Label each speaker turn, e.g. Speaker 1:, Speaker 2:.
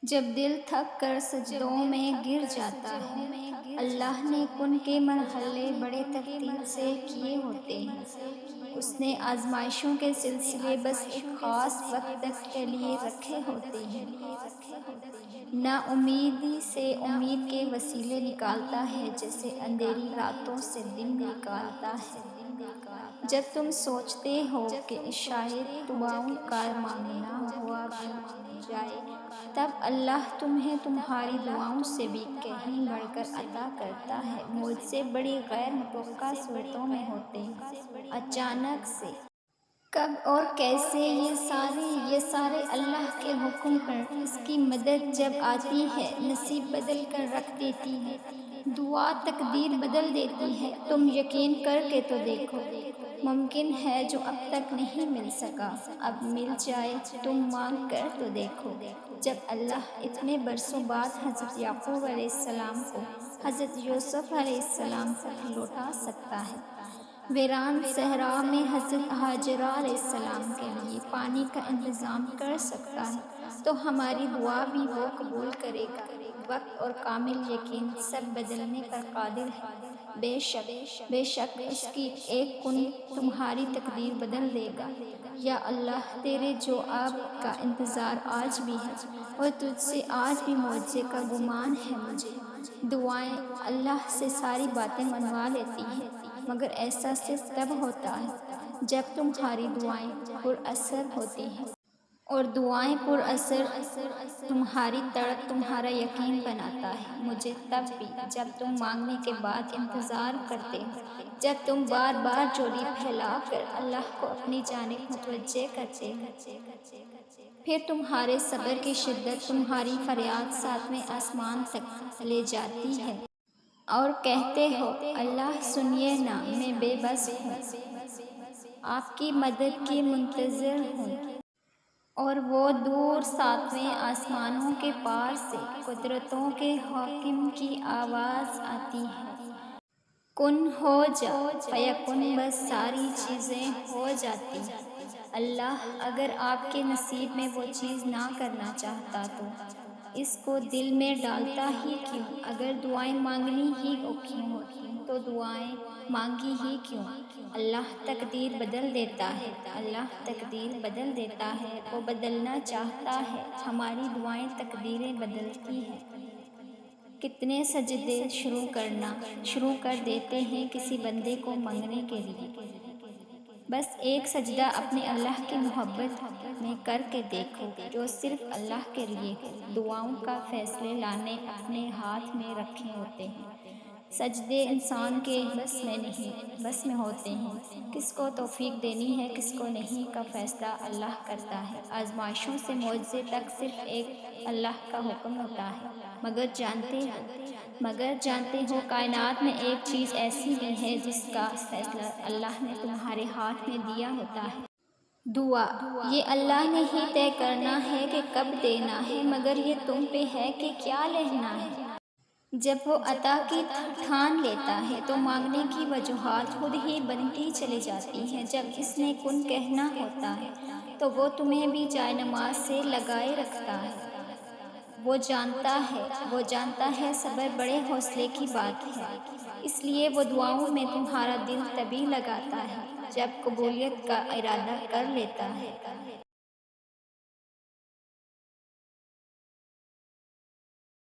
Speaker 1: جب دل تھک کر سجدوں میں گر جاتا ہے، اللہ نے کن کے مرحلے بڑے ترتیب سے کیے ہوتے ہیں۔ اس نے آزمائشوں کے سلسلے بس ایک خاص وقت تک کے لیے رکھے ہوتے ہیں۔ نا امیدی سے امید کے وسیلے نکالتا ہے، جیسے اندھیری راتوں سے دن نکالتا ہے۔ جب تم سوچتے ہو کہ شاید دعاؤں کا مانگنا ہوا بھی جائے، تب اللہ تمہیں تمہاری دعاؤں سے بھی کہیں بڑھ کر عطا کرتا ہے۔ مجھ سے بڑی غیر متوقع صورتوں میں ہوتے ہیں، اچانک سے، کب اور کیسے، یہ سارے اللہ کے حکم پر۔ اس کی مدد جب آتی ہے، نصیب بدل کر رکھ دیتی ہے، دعا تقدیر بدل دیتی ہے۔ تم یقین کر کے تو دیکھو، ممکن ہے جو اب تک نہیں مل سکا، اب مل جائے۔ تم مانگ کر تو دیکھو، جب اللہ اتنے برسوں بعد حضرت یعقوب علیہ السلام کو حضرت یوسف علیہ السلام تک لوٹا سکتا ہے، ویران صحرا میں حضرت ہاجرہ علیہ السلام کے لیے پانی کا انتظام کر سکتا ہے، تو ہماری دعا بھی وہ قبول کرے گا۔ وقت اور کامل یقین سب بدلنے پر قادر ہے۔ بے شک اس کی ایک کن تمہاری تقدیر بدل دے گا۔ یا اللہ، تیرے جواب کا انتظار آج بھی ہے، اور تجھ سے آج بھی معجزے کا گمان ہے مجھے۔ دعائیں اللہ سے ساری باتیں منوا لیتی ہیں، مگر ایسا صرف تب ہوتا ہے جب تمہاری دعائیں پر اثر ہوتی ہیں، اور دعائیں پر اثر تمہاری تڑپ تمہارا یقین بناتا ہے مجھے تب بھی، جب تم مانگنے کے بعد انتظار کرتے ہو، جب تم بار بار جوڑی پھیلا کر اللہ کو اپنی جانب متوجہ کرتے ہو۔ پھر تمہارے صبر کی شدت تمہاری فریاد ساتویں آسمان تک لے جاتی ہے، اور کہتے ہو، اللہ سنیے نا، میں بے بس ہوں، آپ کی مدد کی منتظر ہوں۔ اور وہ دور ساتویں آسمانوں کے پار سے قدرتوں کے حاکم کی آواز آتی ہے، کن ہو جا فیکن، بس ساری چیزیں ہو جاتی ہیں۔ اللہ اگر آپ کے نصیب میں وہ چیز نہ کرنا چاہتا تو اس کو دل میں ڈالتا ہی کیوں؟ اگر دعائیں مانگنی ہی کیوں ہوتی تو دعائیں مانگی ہی کیوں؟ اللہ تقدیر بدل دیتا ہے، اللہ تقدیر بدل دیتا ہے، وہ بدلنا چاہتا ہے، ہماری دعائیں تقدیریں بدلتی ہیں۔ کتنے سجدے شروع کر دیتے ہیں کسی بندے کو منگنے کے لیے۔ بس ایک سجدہ اپنے اللہ کی محبت میں کر کے دیکھو، جو صرف اللہ کے لیے ہو۔ دعاؤں کا فیصلے لانے اپنے ہاتھ میں رکھے ہوتے ہیں، سجدے انسان کے بس میں ہوتے ہیں۔ کس کو توفیق دینی ہے، کس کو نہیں کا فیصلہ اللہ کرتا ہے۔ آزمائشوں سے معجزے تک صرف ایک اللہ کا حکم ہوتا ہے۔ مگر جانتے ہو کائنات میں ایک چیز ایسی بھی ہے جس کا فیصلہ اللہ نے تمہارے ہاتھ میں دیا ہوتا ہے۔ دعا، یہ اللہ نے ہی طے کرنا ہے کہ کب دینا ہے، مگر یہ تم پہ ہے کہ کیا لینا ہے۔ جب وہ عطا کی ٹھان لیتا ہے تو مانگنے کی وجوہات خود ہی بنتی چلی جاتی ہیں۔ جب اس نے کن کہنا ہوتا ہے تو وہ تمہیں بھی جائے نماز سے لگائے رکھتا ہے۔ وہ جانتا ہے صبر بڑے حوصلے کی بات ہے، اس لیے وہ دعاؤں میں تمہارا دل تبھی لگاتا ہے جب قبولیت کا ارادہ کر لیتا ہے۔